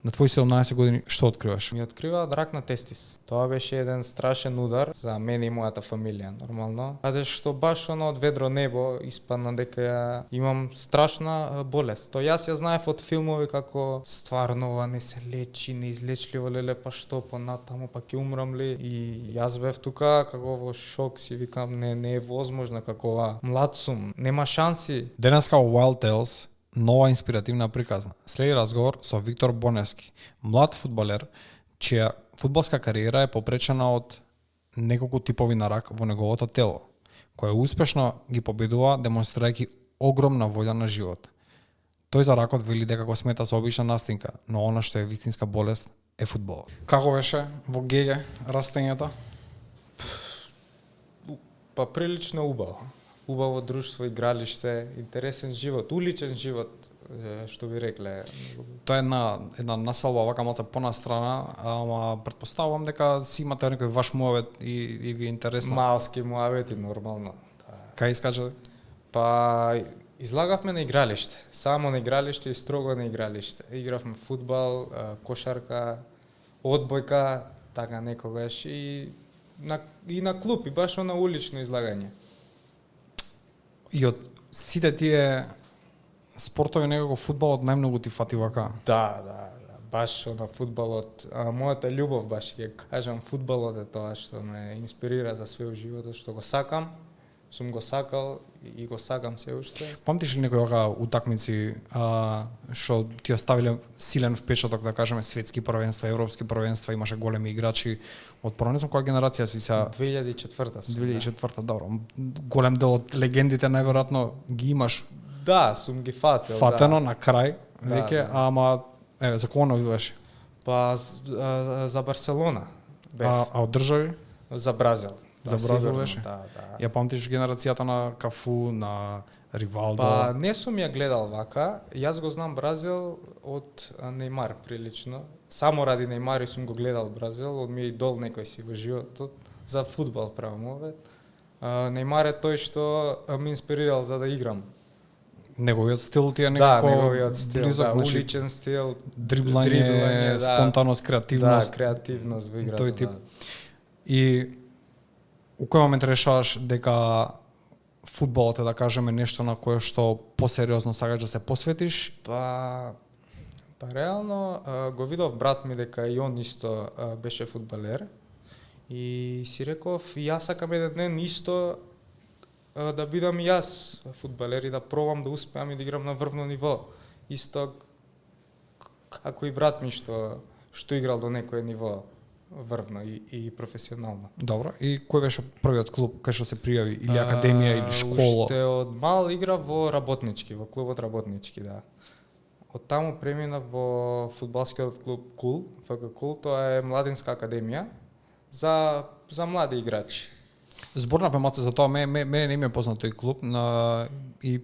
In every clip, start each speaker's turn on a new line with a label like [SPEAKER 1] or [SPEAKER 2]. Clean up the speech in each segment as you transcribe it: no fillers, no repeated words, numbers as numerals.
[SPEAKER 1] На твои 17 години што откриваш?
[SPEAKER 2] Ми открива рак на тестис. Тоа беше еден страшен удар за мене и мојата фамилија, нормално. Каде што баш од ведро небо испадна дека ја имам страшна болест. Тоа јас ја знаев од филмови како стварно ова не се лечи, неизлечливо леле, па што понатаму, па ќе умрам ли? И јас бев тука како во шок, си викам не е возможно како ова. Млад сум, нема шанси.
[SPEAKER 1] Денеска во Wild Tales нова инспиративна приказна. Следи разговор со Виктор Боневски, млад фудбалер, чија фудбалска кариера е попречена од неколку типови на рак во неговото тело, кој успешно ги победува демонстрирајќи огромна волја на живот. Тој за ракот вели дека го смета за обична настинка, но она што е вистинска болест е фудбалот. Како беше во ГГ растењето?
[SPEAKER 2] Па прилично убаво. Убаво друштво, игралиште, интересен живот, уличен живот, што би рекле.
[SPEAKER 1] Тоа е една населба вака малку понастрана, ама претпоставувам дека си имате некој ваш муавет и ви е интересно.
[SPEAKER 2] Малски муавети нормално.
[SPEAKER 1] Кај искачате?
[SPEAKER 2] Па излагавме на игралиште, само на игралиште и строго на игралиште. Игравме фудбал, кошарка, одбојка, така некогаш и на клуб, и баш на улично излагање.
[SPEAKER 1] И од сите тие спортови некако фудбалот најмногу ти фати вака?
[SPEAKER 2] Да, баш на фудбалот. Мојата љубов баш ќе кажам, фудбалот е тоа што ме инспирира за све во животот, што го сакам, сум го сакал и го сакам се уште.
[SPEAKER 1] Памтиш ли некои вака утакмици што ти оставиле силен впечаток, да кажеме светски првенства, европски првенства, имаше големи играчи од не знам која генерација си сега?
[SPEAKER 2] 2004-та сум.
[SPEAKER 1] 2004-та, добро. Голем дел од легендите најверојатно ги имаш.
[SPEAKER 2] Да, сум ги фател.
[SPEAKER 1] Фатено
[SPEAKER 2] да.
[SPEAKER 1] на крај веќе,
[SPEAKER 2] Да.
[SPEAKER 1] ама за кого навиваше?
[SPEAKER 2] Па за Барселона.
[SPEAKER 1] А од држави?
[SPEAKER 2] За Бразил.
[SPEAKER 1] За Бразил беше?
[SPEAKER 2] Да.
[SPEAKER 1] Ја памтиш генерацијата на Кафу, на Ривалдо?
[SPEAKER 2] Па не сум ја гледал вака. Јас го знам Бразил од Нејмар прилично. Само ради Нејмар и сум го гледал Бразил, од ми е идол некој си во животот. За фудбал правам ове. Нејмар е тој што ме инспирирал за да играм.
[SPEAKER 1] Неговиот стил ти е некако
[SPEAKER 2] неговиот стил,
[SPEAKER 1] близок, значи,
[SPEAKER 2] уличен стил,
[SPEAKER 1] дриблање, спонтаност, креативност.
[SPEAKER 2] Да, креативност во играта.
[SPEAKER 1] Тој тип.
[SPEAKER 2] Да.
[SPEAKER 1] И у кој момент решаваш дека фудбалот е, да кажеме, нешто на кое што посериозно сакаш да се посветиш?
[SPEAKER 2] Па реално го видов брат ми дека и он исто беше фудбалер и си реков и јас сакам еден ден исто да бидам и јас фудбалер и да пробам да успеам и да играм на врвно ниво. Исто како и брат ми што играл до некој ниво врвно и професионално.
[SPEAKER 1] Добро. И кој беше првиот клуб кај што се пријави, или академија или школа?
[SPEAKER 2] Уште од мал игра во Работнички, во клубот Работнички, да. Од таму премина во фудбалскиот клуб Кул, ФК Кул, тоа е младинска академија за млади играчи.
[SPEAKER 1] Зборнавме малку за тоа, мене не ми е познат тој клуб, и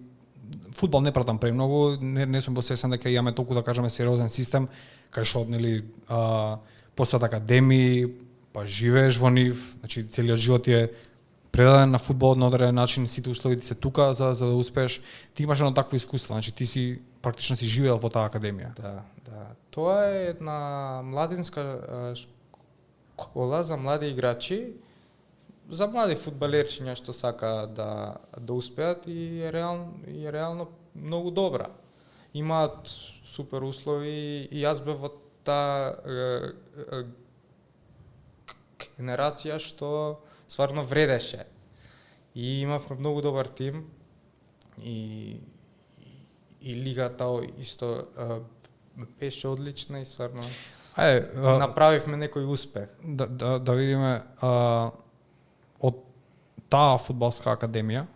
[SPEAKER 1] фудбал не пратам премногу, не сум посвесен дека имаме толку, да кажеме, сериозен систем, кај што нели постојат академии, па живееш во нив, значи целиот живот е предаден на фудбалот на одреден начин, сите услови се тука за да успееш. Ти имаш едно такво искуство, значи ти си практично си живеел во таа академија.
[SPEAKER 2] Да. Тоа е една младинска школа за млади играчи, за млади фудбалерчиња што сака да успеат и е реално многу добра. Имаат супер услови и јас бев во таа генерација што стварно вредеше. И имавме многу добар тим и лигата исто беше одлична и стварно направивме некој успех.
[SPEAKER 1] Да видиме од таа фудбалска академија,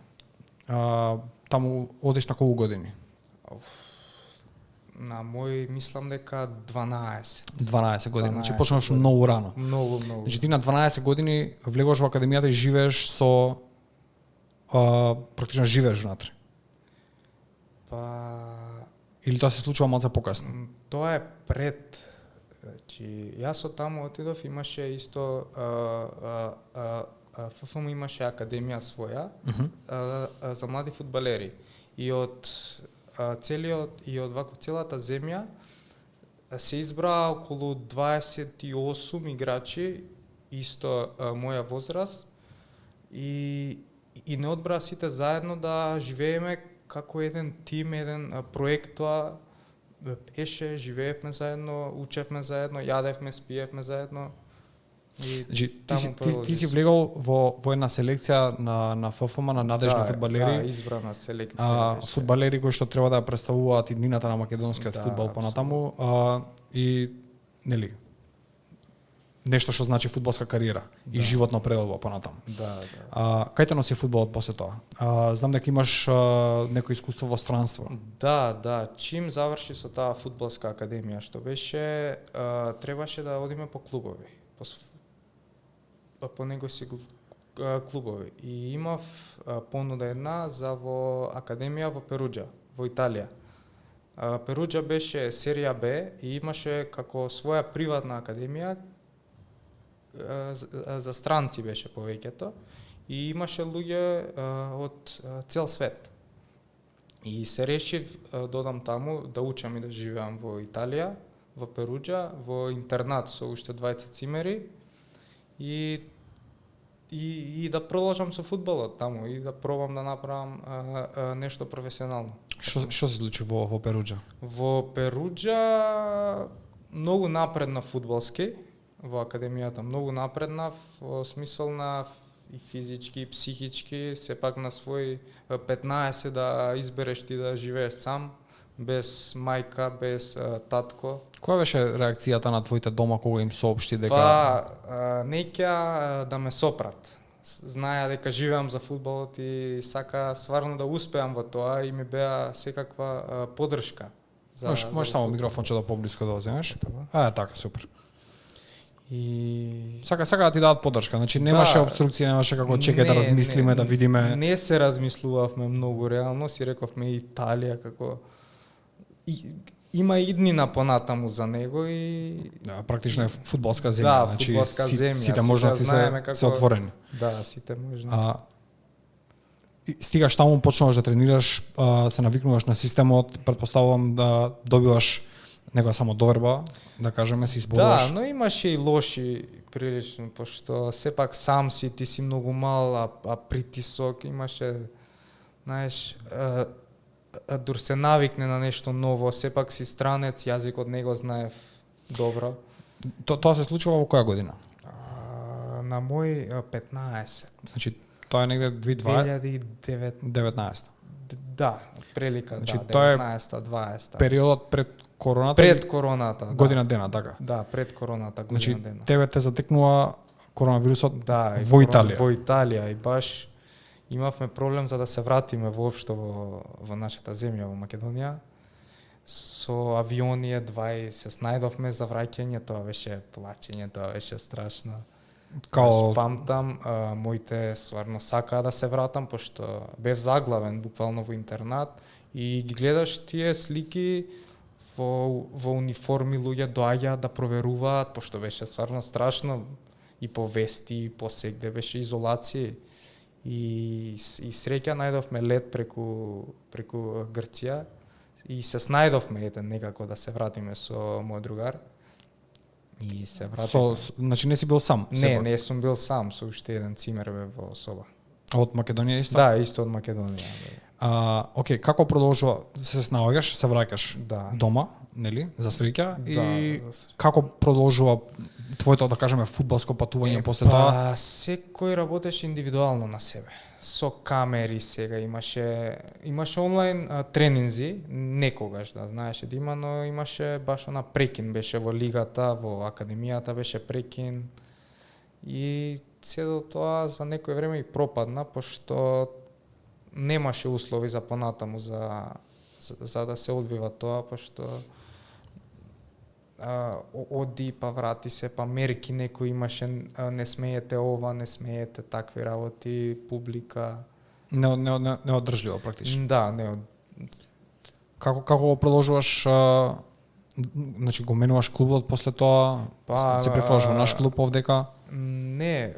[SPEAKER 1] таму одиш на колку години?
[SPEAKER 2] На мој мислам дека 12.
[SPEAKER 1] 12 години, значи почнаш многу рано.
[SPEAKER 2] Многу.
[SPEAKER 1] Значи ти на 12 години влегуваш во академијата и живееш со практично живееш внатре.
[SPEAKER 2] Па
[SPEAKER 1] или тоа се случува малку покасно?
[SPEAKER 2] Тоа е пред. Значи јас од таму отидов, имаше исто ФФМ имаше академија своја за млади фудбалери и од целата земја се избраа околу 28 играчи, исто моја возраст, и не одбраа сите заедно да живееме како еден тим, еден проект. Тоа беше, живеевме заедно, учевме заедно, јадевме, спиевме заедно.
[SPEAKER 1] Значи, ти си влегол во една селекција на ФФМ на надежни фудбалери.
[SPEAKER 2] Да, избрана селекција беше.
[SPEAKER 1] Фудбалери кои што треба да ја представуваат иднината на македонскиот фудбал понатаму, и нели нешто што значи фудбалска кариера и животно пределба понатаму.
[SPEAKER 2] Да.
[SPEAKER 1] Кај те носи фудбалот после тоа? Знам дека имаш некој искуство во странство.
[SPEAKER 2] Да, чим заврши со таа фудбалска академија што беше, требаше да одиме по клубови, по негоси клубови. И имав понуда една за во академија во Перуџа, во Италија. Перуџа беше серија Б и имаше како своја приватна академија, за странци беше повеќето, и имаше луѓе од цел свет. И се решив додам таму да учам и да живеам во Италија, во Перуџа, во интернат со уште 20 цимери, и да продолжам со фудбалот таму и да пробам да направам нешто професионално.
[SPEAKER 1] Што се случи во Перуџа?
[SPEAKER 2] Во Перуџа многу напредна фудбалски, во академијата многу напреднав, во смисол на и физички, и психички, сепак на свој 15 да избереш ти да живееш сам, без мајка, без татко.
[SPEAKER 1] Која беше реакцијата на твоите дома кога им соопшти дека
[SPEAKER 2] неќа да ме сопрат. Знаја дека живеам за фудбалот и сака стварно да успеам во тоа, и ми беа секаква поддршка.
[SPEAKER 1] Можеш само микрофонче да поблиско да земеш? Така, супер.
[SPEAKER 2] И
[SPEAKER 1] сака да ти дадат поддршка, значи немаше обструкција, немаше како чекај да размислиме, да видиме.
[SPEAKER 2] Не се размислувавме многу реално, си рековме Италија како има иднина понатаму за него и
[SPEAKER 1] практично е фудбалска земја, значи сите можности се отворени.
[SPEAKER 2] Да, сите можности.
[SPEAKER 1] Стигаш таму, почнуваш да тренираш, се навикнуваш на системот, претпоставувам да добиваш некоја само доверба, да кажеме, се изборуваш.
[SPEAKER 2] Да, но имаше и лоши прилично, пошто сепак сам си, ти си многу мал, а притисок имаше, знаеш, дур се навикне на нешто ново, сепак си странец, јазикот не го знаев добро.
[SPEAKER 1] Тоа се случува во која година?
[SPEAKER 2] На мој 15.
[SPEAKER 1] Значи, тоа е негде 2019.
[SPEAKER 2] Да, прилика,
[SPEAKER 1] значи,
[SPEAKER 2] да, 19-20.
[SPEAKER 1] Периодот пред короната?
[SPEAKER 2] Пред короната, да.
[SPEAKER 1] Година дена, така?
[SPEAKER 2] Да, пред короната, година
[SPEAKER 1] значи,
[SPEAKER 2] дена.
[SPEAKER 1] Тебе те затекнува коронавирусот
[SPEAKER 2] во
[SPEAKER 1] Италија?
[SPEAKER 2] Во Италија, и баш имавме проблем за да се вратиме воопшто во нашата земја, во Македонија. Со авиони едва и се снајдовме за враќање, тоа беше плачење, тоа беше страшно. Памтам, моите стварно сакаа да се вратам, пошто бев заглавен буквално во интернат и ги гледаш тие слики во униформи, луѓе доаѓаат да проверуваат, пошто беше стварно страшно, и по вести, и по сегде беше изолација. И среќа најдовме лет преку Грција и се снајдовме некако да се вратиме со мој другар. И се вратиме.
[SPEAKER 1] Значи не си бил сам?
[SPEAKER 2] Не сум бил сам, со уште еден цимер бе во соба.
[SPEAKER 1] Од Македонија исто?
[SPEAKER 2] Да, исто од Македонија.
[SPEAKER 1] Окей, како продолжува, се снаоѓаш, се враќаш дома, нели, за среќа, и како продолжува твоето, да кажеме, фудбалско патување после тоа?
[SPEAKER 2] Секој работеше индивидуално на себе. Со камери сега имаше онлайн тренинзи, некогаш да знаеше да има, но имаше баш она прекин, беше во лигата, во академијата беше прекин, и се до тоа за некој време и пропадна, пошто немаше услови за понатаму за да се одвива тоа, пошто оди па врати се, па мерки некој имаше, не смеете ова, не смеете такви работи, публика.
[SPEAKER 1] Неодржливо практично.
[SPEAKER 2] Да,
[SPEAKER 1] Како го продолжуваш, значи го менуваш клубот после тоа, се префрлаш во наш клуб овдека?
[SPEAKER 2] Не,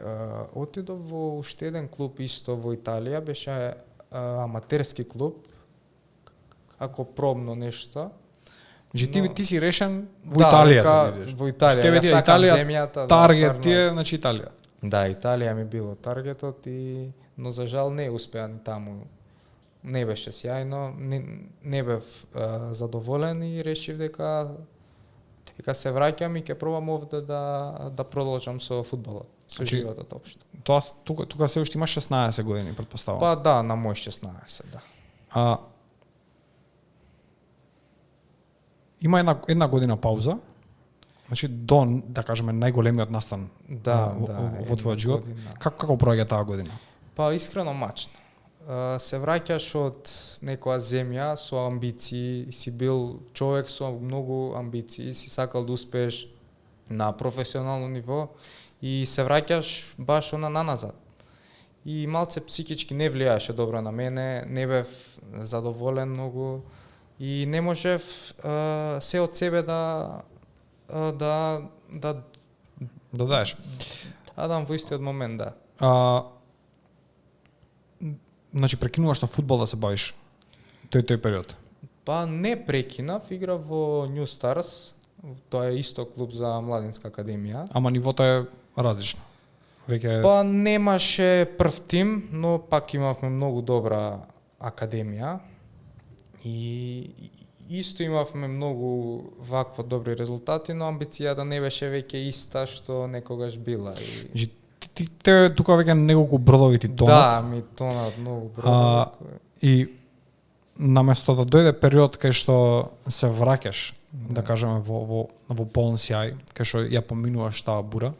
[SPEAKER 2] отидов во уште еден клуб исто во Италија, беше аматерски клуб, како пробно нешто.
[SPEAKER 1] Значи ти си решен во
[SPEAKER 2] Да,
[SPEAKER 1] Италија
[SPEAKER 2] дека
[SPEAKER 1] да бидеш.
[SPEAKER 2] во Италија,
[SPEAKER 1] Тебе
[SPEAKER 2] ја
[SPEAKER 1] ти е
[SPEAKER 2] сакам
[SPEAKER 1] Италија,
[SPEAKER 2] земјата,
[SPEAKER 1] таргет
[SPEAKER 2] стварно.
[SPEAKER 1] ти е, значи Италија.
[SPEAKER 2] Да, Италија ми било таргетот но за жал не успеа ни таму. Не беше сјајно, не бев задоволен и решив дека се враќам и ќе пробам овде да продолжам со фудбалот, со
[SPEAKER 1] Значи,
[SPEAKER 2] животот општо.
[SPEAKER 1] Тоа тука се уште имаш 16 години, претпоставам.
[SPEAKER 2] Па да, на мој 16, да.
[SPEAKER 1] Има една година пауза. Значи до, да кажеме, најголемиот настан во твојот живот. Како проаѓа таа година?
[SPEAKER 2] Па искрено мачно. Се враќаш од некоја земја со амбиции, си бил човек со многу амбиции, си сакал да успееш на професионално ниво и се враќаш баш наназад. И малце психички не влијаеше добро на мене, не бев задоволен многу и не можев се од себе да
[SPEAKER 1] даеш.
[SPEAKER 2] Дам во истиот момент, да.
[SPEAKER 1] Значи прекинуваш со фудбал да се бавиш тој период?
[SPEAKER 2] Па не прекинав, играв во New Stars, тоа е исто клуб за младинска академија.
[SPEAKER 1] Ама нивото е различно. Веќе
[SPEAKER 2] Па немаше прв тим, но пак имавме многу добра академија и исто имавме многу вакво добри резултати, но амбицијата не беше веќе иста што некогаш била.
[SPEAKER 1] Те тука веќе неколку бродови ти тонат.
[SPEAKER 2] Да, ми тонат многу бродови.
[SPEAKER 1] И наместо да дојде период кај што се враќаш, да кажеме во полн сјај, кај што ја поминуваш таа бура,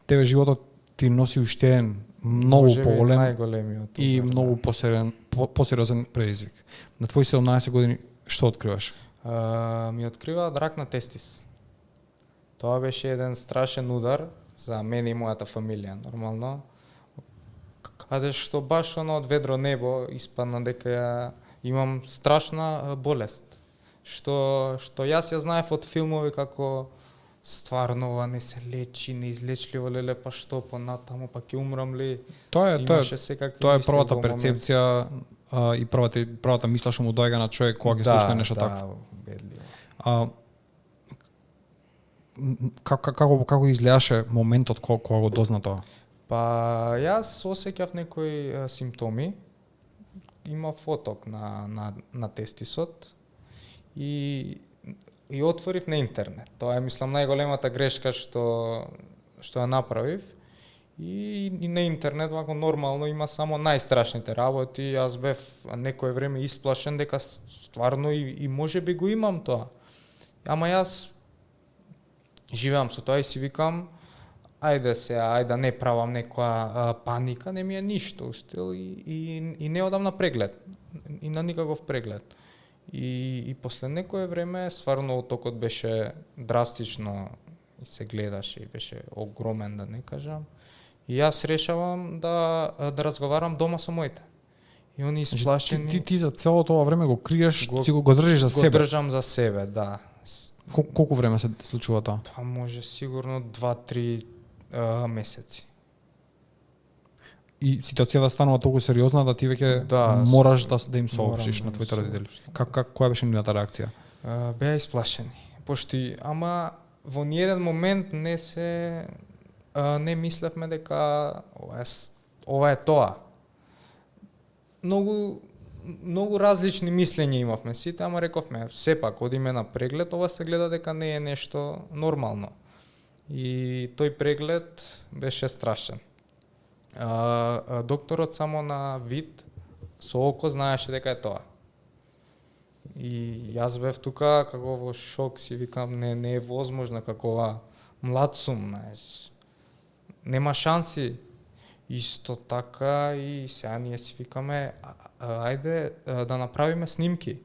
[SPEAKER 1] тебе животот ти носи уште еден многу поголем и многу посериозен предизвик. На твои 17 години што откриваш?
[SPEAKER 2] Ми открива рак на тестис. Тоа беше еден страшен удар за мене и мојата фамилија, нормално. Каде што баш од ведро небо испадна дека имам страшна болест. Што јас ја знаев од филмови како стварно ова не се лечи, неизлечливо, леле, па што понатаму, па ќе умрам ли?
[SPEAKER 1] Тоа е првата перцепција и првата мисла што му доаѓа на човек кога ќе слушне нешто такво.
[SPEAKER 2] Бедливо.
[SPEAKER 1] Како изгледаше моментот кога го дозна тоа?
[SPEAKER 2] Па јас осеќав некои симптоми. Има фоток на тестисот и отворив на интернет. Тоа е, мислам, најголемата грешка што ја направив. И на интернет вако нормално има само најстрашните работи. Јас бев некое време исплашен дека стварно и можеби го имам тоа. Ама јас живеам со тоа и си викам ајде да не правам некоја паника, не ми е ништо устил и не одам на преглед. И на никаков преглед. И после некое време стварно отокот беше драстично и се гледаше и беше огромен, да не кажам. И јас решавам да разговарам дома со моите. И они исплашени.
[SPEAKER 1] Ти за целото ова време го криеш, си го држиш за себе.
[SPEAKER 2] Го држам за себе, да.
[SPEAKER 1] Колку време се случува тоа?
[SPEAKER 2] Па може сигурно 2-3 месеци.
[SPEAKER 1] И ситуацијата станува толку сериозна да ти веќе мораш да им соопштиш на твоите родители. Која беше нивната реакција?
[SPEAKER 2] Беа исплашени. Ама во ниеден момент не мислевме дека ова е тоа. Многу различни мислења имавме сите, ама рековме сепак одиме на преглед, ова се гледа дека не е нешто нормално. И тој преглед беше страшен. Докторот само на вид со око знаеше дека е тоа. И јас бев тука како во шок, си викам не е возможно, како млад сум, знаеш. Нема шанси. Исто така и сега ние си викаме ајде да направиме снимки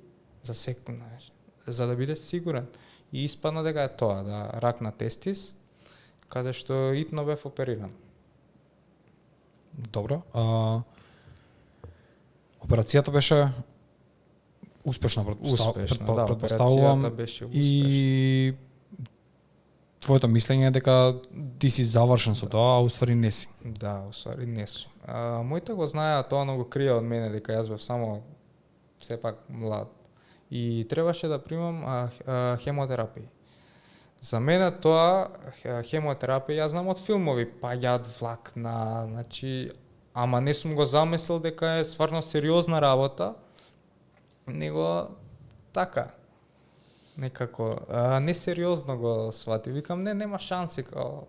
[SPEAKER 2] за секој, знаеш, за да бидеш сигурен. И испадна дека е тоа, рак на тестис, каде што итно бев опериран.
[SPEAKER 1] Добро. Операцијата беше успешна,
[SPEAKER 2] операцијата беше успешна.
[SPEAKER 1] И твоето мислење е дека ти си завршен со тоа, а уствари не си.
[SPEAKER 2] Да, уствари не сум. Моите го знаеа тоа, но го криеа од мене дека јас бев само сепак млад. и требаше да примам хемотерапија. За мене тоа хемотерапија ја знам од филмови, паѓаат влакна, значи, ама не сум го замислил дека е стварно сериозна работа, него така некако несериозно го свати. Викам, нема шанси, као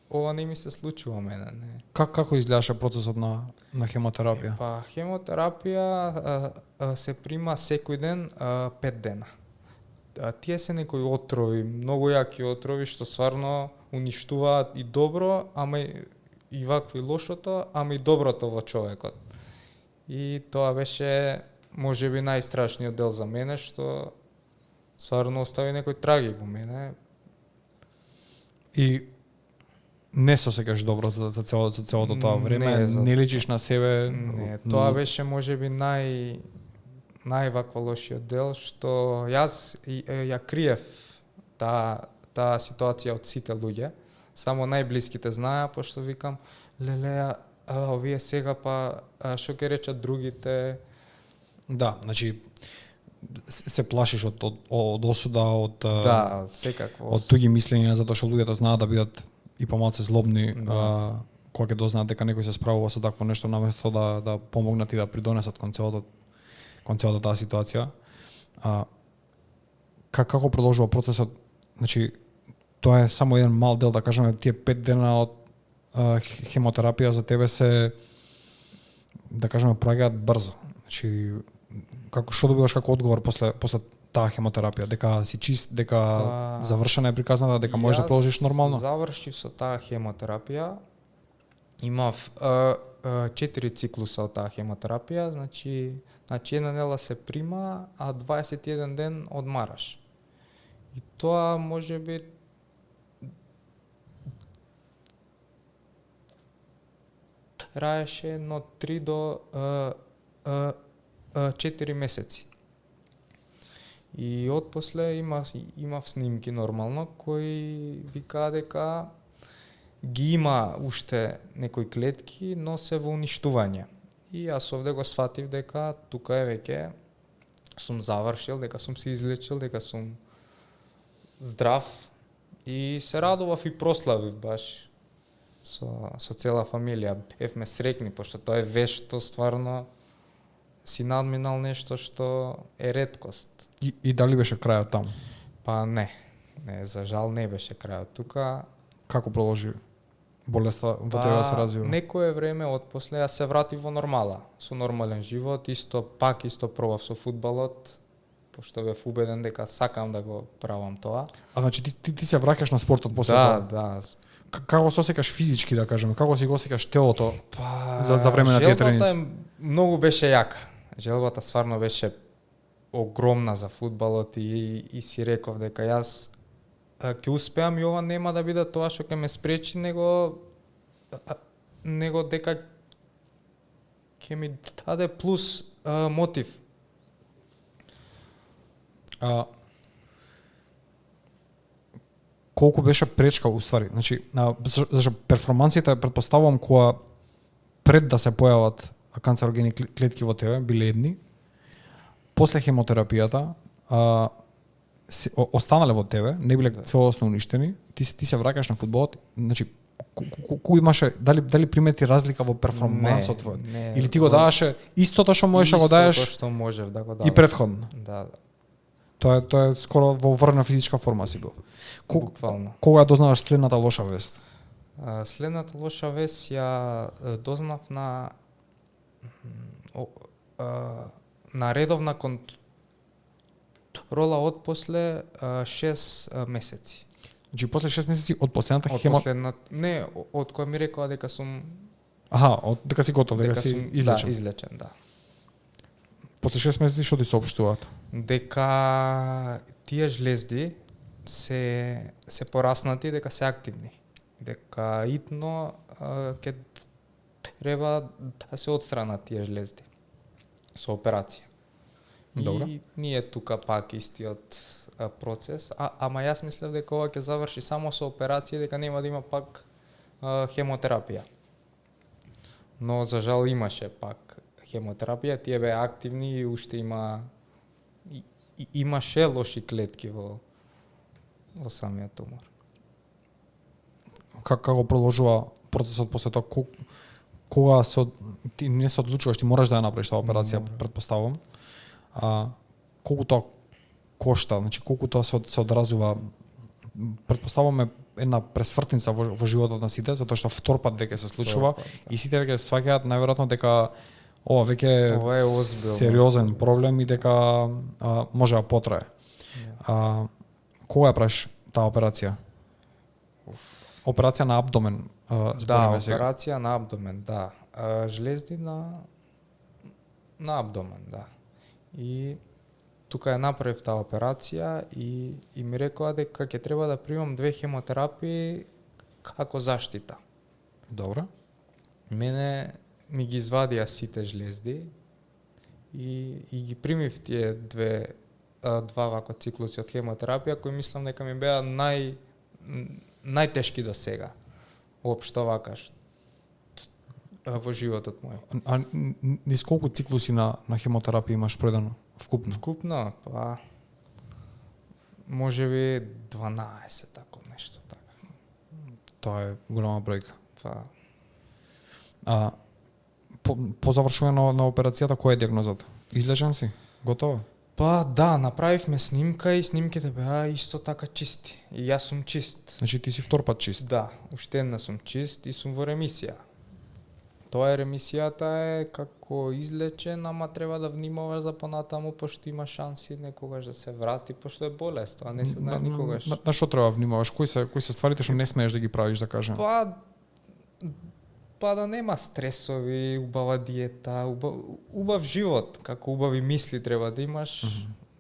[SPEAKER 2] ова не ми се случува мене, не.
[SPEAKER 1] Како изгледаше процесот на хемотерапија?
[SPEAKER 2] Па хемотерапија се прима секој ден 5 дена. Тие се некои отрови, многу јаки отрови што стварно уништуваат и добро, ама и вакво и лошото, ама и доброто во човекот. И тоа беше можеби најстрашниот дел за мене, што стварно остави некој траги во мене.
[SPEAKER 1] И не се осеќаш добро за целото тоа време, не личиш на себе.
[SPEAKER 2] Не, тоа беше можеби највакво лошиот дел, што јас ја криев таа ситуација од сите луѓе. Само најблиските знаа, пошто викам, леле, овие сега па што ќе речат другите.
[SPEAKER 1] Да, значи се плашиш од осуда,
[SPEAKER 2] да, секакво.
[SPEAKER 1] Од туги мислења, затоа што луѓето знаат да бидат и помалку злобни, кога ќе дознаат дека некој се справува со такво нешто, наместо да помогнат и да придонесат кон целата таа ситуација. Како продолжува процесот? Значи, тоа е само еден мал дел, да кажеме, тие 5 дена од хемотерапија за тебе се, да кажеме, проаѓаат брзо. Значи, што добиваш како одговор после таа хемотерапија? Дека си чист, дека завршена е приказната, дека можеш да продолжиш нормално?
[SPEAKER 2] Јас завршив со таа хемотерапија. Имав 4 циклуса од таа хемотерапија, значи една недела се прима, а 21 ден одмараш. И тоа можеби траеше едно 3 до 4 месеци. И отпосле имав снимки нормално кои викаа дека ги има уште некои клетки, но се во уништување. И јас овде го сватив дека тука е веќе сум завршил, дека сум се излечил, дека сум здрав и се радував и прославив баш со цела фамилија. Бевме среќни, пошто тоа е вест што стварно си надминал нешто што е реткост.
[SPEAKER 1] И дали беше крајот таму?
[SPEAKER 2] Па не, за жал не беше крајот. Тука
[SPEAKER 1] како продолжи болеста во тебе да се развива?
[SPEAKER 2] Некое време отпосле јас се вратив во нормала, со нормален живот, исто пробав со фудбалот, пошто бев убеден дека сакам да го правам тоа.
[SPEAKER 1] Значи ти се враќаш на спортот после
[SPEAKER 2] тоа?
[SPEAKER 1] Да. Како се осеќаш физички, да кажеме? Како си го осеќаш телото за време на тие тренинзи?
[SPEAKER 2] Желбата многу беше јака. Желбата стварно беше огромна за фудбалот и си реков дека јас ќе успеам и ова нема да биде тоа што ќе ме спречи, него дека ќе ми даде плюс мотив.
[SPEAKER 1] Колку беше пречка уствари? Значи, зашто перформансите претпоставувам кога пред да се појават канцерогени клетки во тебе биле едни, после хемотерапијата останале во тебе, не биле целосно уништени, ти се враќаш на фудбалот, значи кој имаше, дали примети разлика во перформансот твој? Или ти го даваше истото што можеш да го даеш?
[SPEAKER 2] Истото што можев да го дадам.
[SPEAKER 1] И претходно?
[SPEAKER 2] Да.
[SPEAKER 1] Тоа е скоро во врна физичка форма си бил.
[SPEAKER 2] Буквално.
[SPEAKER 1] Кога дознаваш следната лоша вест?
[SPEAKER 2] Следната лоша вест ја дознав на редовна контрола од после 6 месеци.
[SPEAKER 1] Значи после 6 месеци од последната
[SPEAKER 2] Не, од која ми рекоа дека сум
[SPEAKER 1] дека си готов, дека си излечен.
[SPEAKER 2] Да, излечен, да.
[SPEAKER 1] После 6 месеци што ти соопштуваат?
[SPEAKER 2] Дека тие жлезди се пораснати, дека се активни. Дека итно ќе треба да се отстранат тие жлезди со операција.
[SPEAKER 1] Добро.
[SPEAKER 2] И ние тука пак истиот процес, ама јас мислев дека ова ќе заврши само со операција, дека нема да има пак хемотерапија. Но за жал имаше пак хемотерапија, тие беа активни и уште има имаше лоши клетки во самиот тумор.
[SPEAKER 1] Како продолжува процесот после тоа? Кога ти не се одлучуваш, ти мораш да ја направиш таа операција, претпоставувам. Колку тоа кошта, значи колку тоа се одразува? Претпоставуваме една пресвртница во животот на сите, затоа што втор пат веќе се случува и сите веќе сваќаат најверојатно дека ова веќе
[SPEAKER 2] Ова е озбилно
[SPEAKER 1] сериозен проблем и дека може да потрае. Кога ја правиш таа операција? Операција на абдомен,
[SPEAKER 2] Да,
[SPEAKER 1] сега.
[SPEAKER 2] операција на абдомен, да. Жлезди на абдомен, да. И тука ја направив таа операција и ми рекоа дека ќе треба да примам 2 хемотерапии како заштита.
[SPEAKER 1] Добро.
[SPEAKER 2] Мене ми ги извадија сите жлезди и ги примив тие два вако циклуси од хемотерапија кои мислам дека ми беа најтешки до сега. Општо вака во животот мој.
[SPEAKER 1] Низ колку циклуси на хемотерапија имаш предано вкупно?
[SPEAKER 2] Вкупно, па можеби 12, тако нешто така.
[SPEAKER 1] Тоа е голема бројка.
[SPEAKER 2] Па
[SPEAKER 1] По завршување на операцијата, која е диагнозата? Излечен си? Готово?
[SPEAKER 2] Па да, направивме снимка и снимките беа исто така чисти. И јас сум чист.
[SPEAKER 1] Значи ти си втор пат чист?
[SPEAKER 2] Да, уште една сум чист и сум во ремисија. Тоа е ремисијата е како излечен, ама треба да внимаваш за понатаму, пошто има шанси некогаш да се врати, пошто е болест, тоа не се знае никогаш.
[SPEAKER 1] На што треба внимаваш? Кои се стварите што не смееш да ги правиш, да кажем?
[SPEAKER 2] Па да нема стресови, убава диета, убав живот, како убави мисли треба да имаш.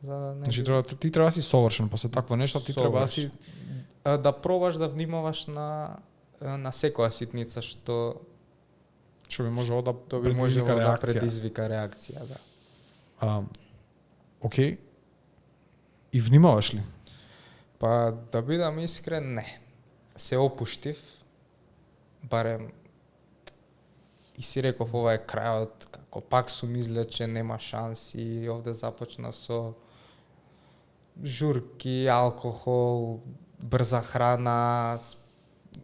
[SPEAKER 2] За да не
[SPEAKER 1] Значи ти треба да си совршен после такво нешто, ти треба да си
[SPEAKER 2] да пробаш да внимаваш на секоја ситница што
[SPEAKER 1] би можело да
[SPEAKER 2] предизвика реакција, да.
[SPEAKER 1] Океј. И внимаваш ли?
[SPEAKER 2] Па да бидам искрен, не. Се опуштив, барем и си реков ова е крајот, како пак сум излечен, нема шанси, овде започнав со журки, алкохол, брза храна.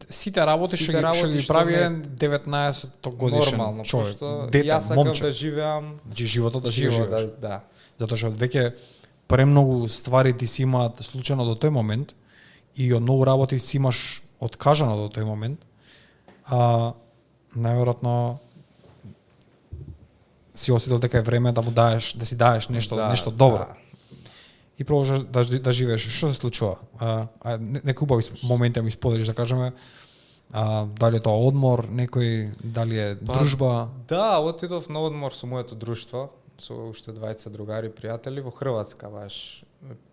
[SPEAKER 1] Сите работи што ги прави 19 годишен човек, дете,
[SPEAKER 2] јас сакам
[SPEAKER 1] момче.
[SPEAKER 2] да живеам,
[SPEAKER 1] Значи животот да си живееш.
[SPEAKER 2] да.
[SPEAKER 1] Затоа што веќе премногу ствари ти си имаат случајно до тој момент и од многу работи си имаш откажано до тој момент. Најверојатно си осетил дека е време да му даеш, да си даеш нешто добро.
[SPEAKER 2] Да.
[SPEAKER 1] И продолжаш да живееш. Што се случува? Некои убави моменти ми споделиш, да кажеме, дали е тоа одмор, некој, дали е дружба?
[SPEAKER 2] Да, отидов на одмор со моето друштво, со уште двајца другари, пријатели во Хрватска, баш.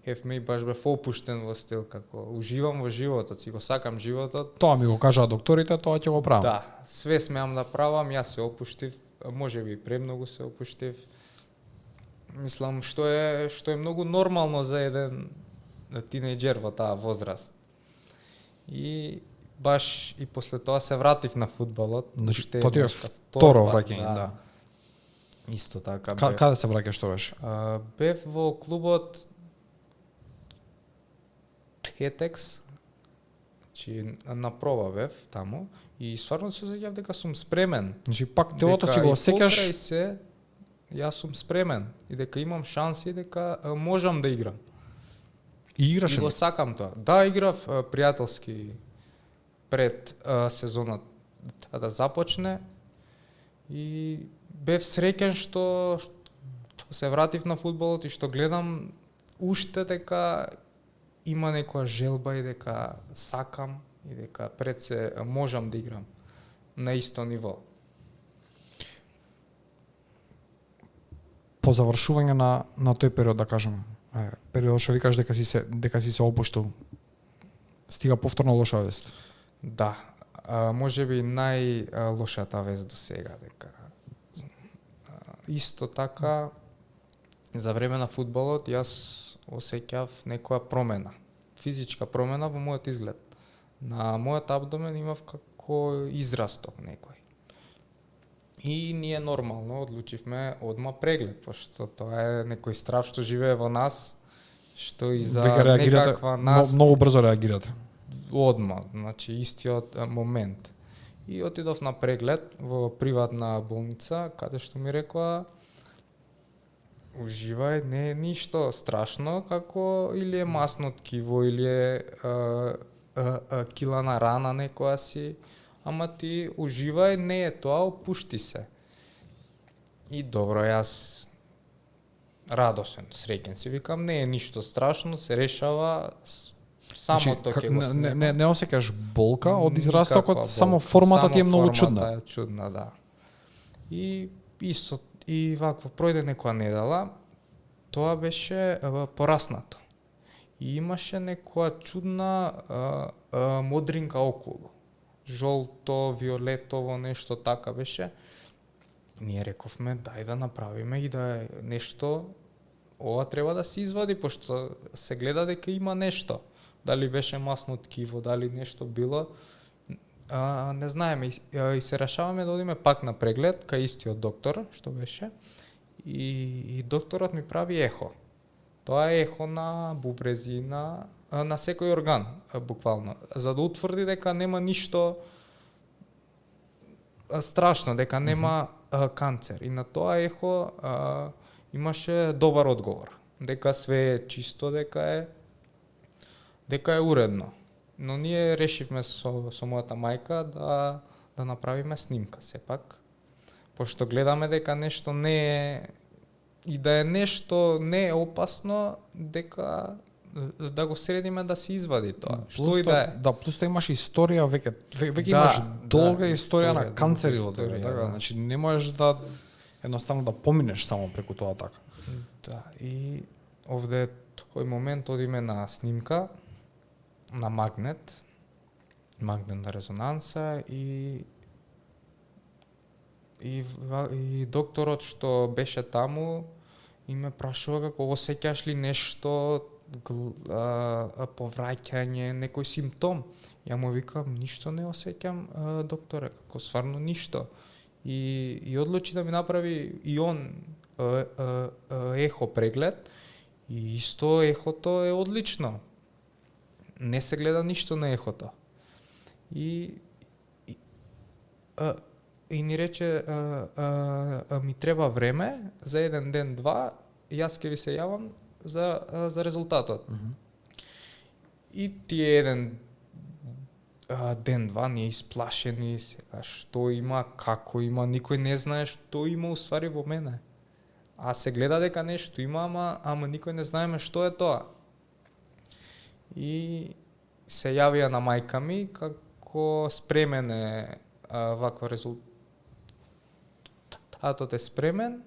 [SPEAKER 2] Ефме и баш бев опуштен во стил, како уживам во животот, си го сакам животот.
[SPEAKER 1] Тоа ми го кажаа докторите, тоа ќе го правам.
[SPEAKER 2] Да, све смеам да правам, јас се опуштив, можеби и премногу се опуштив. Мислам што е многу нормално за еден тинејџер во таа возраст. И баш и после тоа се вратив на фудбалот.
[SPEAKER 1] Значи, тоа ти е второ враќање, да.
[SPEAKER 2] Исто така.
[SPEAKER 1] Каде се враќаш тогаш?
[SPEAKER 2] Бев во клубот Петекс, значи на проба бев таму и стварно се осеќав дека сум спремен.
[SPEAKER 1] Значи пак телото си го осеќаш.
[SPEAKER 2] Јас сум спремен и дека имам шанси, дека можам да играм.
[SPEAKER 1] И играш
[SPEAKER 2] И го сакам тоа. Да, играв пријателски пред сезонот да започне и бев среќен што се вратив на фудбалот и што гледам уште дека има некоја желба и дека сакам и дека пред се можам да играм на исто ниво.
[SPEAKER 1] По завршување на тој период, да кажем, период што викаш дека си се опуштил, стига повторно лоша вест.
[SPEAKER 2] Да, можеби најлошата вест до сега, дека исто така за време на фудбалот јас осеќав некоја промена, физичка промена во мојот изглед. На мојот абдомен имав како израсток некој. И ние нормално одлучивме одма преглед, пошто тоа е некој страв што живее во нас, што и за
[SPEAKER 1] Веќе реагирате,
[SPEAKER 2] некаква нас
[SPEAKER 1] многу брзо реагирате.
[SPEAKER 2] одма, значи истиот момент. И отидов на преглед во приватна болница, каде што ми рекоа уживај, не е ништо страшно, како или е масно ткиво, или е килана рана некоја си, ама ти уживај, не е тоа, опушти се. И добро, јас радосен, среќен си, викам, не е ништо страшно, се решава, само тоа ќе го снема.
[SPEAKER 1] не осеќаш болка од израстокот,
[SPEAKER 2] Никаква
[SPEAKER 1] само
[SPEAKER 2] болка.
[SPEAKER 1] формата ти е
[SPEAKER 2] Само
[SPEAKER 1] многу
[SPEAKER 2] формата
[SPEAKER 1] чудна.
[SPEAKER 2] е чудна, да. И исто, и вакво пројде некоја недела, тоа беше пораснато. И имаше некоја чудна модринка околу. Жолто, виолетово, нешто така беше. Ние рековме, дај да направиме и да е нешто, ова треба да се извади, пошто се гледа дека има нешто. Дали беше масно ткиво, дали нешто било, не знаеме. И се решаваме да одиме пак на преглед, кај истиот доктор, што беше, и докторот ми прави ехо. Тоа е ехо на бубрези, на секој орган, буквално, за да утврди дека нема ништо страшно, дека нема канцер. И на тоа ехо имаше добар одговор, дека све е чисто, дека е уредно. Но ние решивме со мојата мајка да направиме снимка сепак, пошто гледаме дека нешто не е и да е нешто не е опасно, дека да го средиме да се извади тоа. Што и да е.
[SPEAKER 1] Да, плюс тоа имаш историја, веќе имаш долга историја на
[SPEAKER 2] долга
[SPEAKER 1] канцери од
[SPEAKER 2] историја,
[SPEAKER 1] тебе, така,
[SPEAKER 2] да.
[SPEAKER 1] значи не можеш да едноставно да поминеш само преку тоа така.
[SPEAKER 2] Да, и овде тој момент одиме на снимка на магнетна резонанса и докторот што беше таму и ме прашува како осеќаш ли нешто, повраќање, некој симптом. Ја му викам, ништо не осеќам, докторе, како сварно ништо. И одлучи да ми направи и он ехо преглед и исто ехото е одлично. Не се гледа ништо на ехото. И ни рече ми треба време за еден ден, два, јас ќе ви се јавам за резултатот. И тие еден ден, два, ние исплашени, сега што има, како има, никој не знае што има уствари во мене. А се гледа дека нешто има, ама никој не знаеме што е тоа. И се јавија на мајка ми како спремен е вакво резултатот е спремен,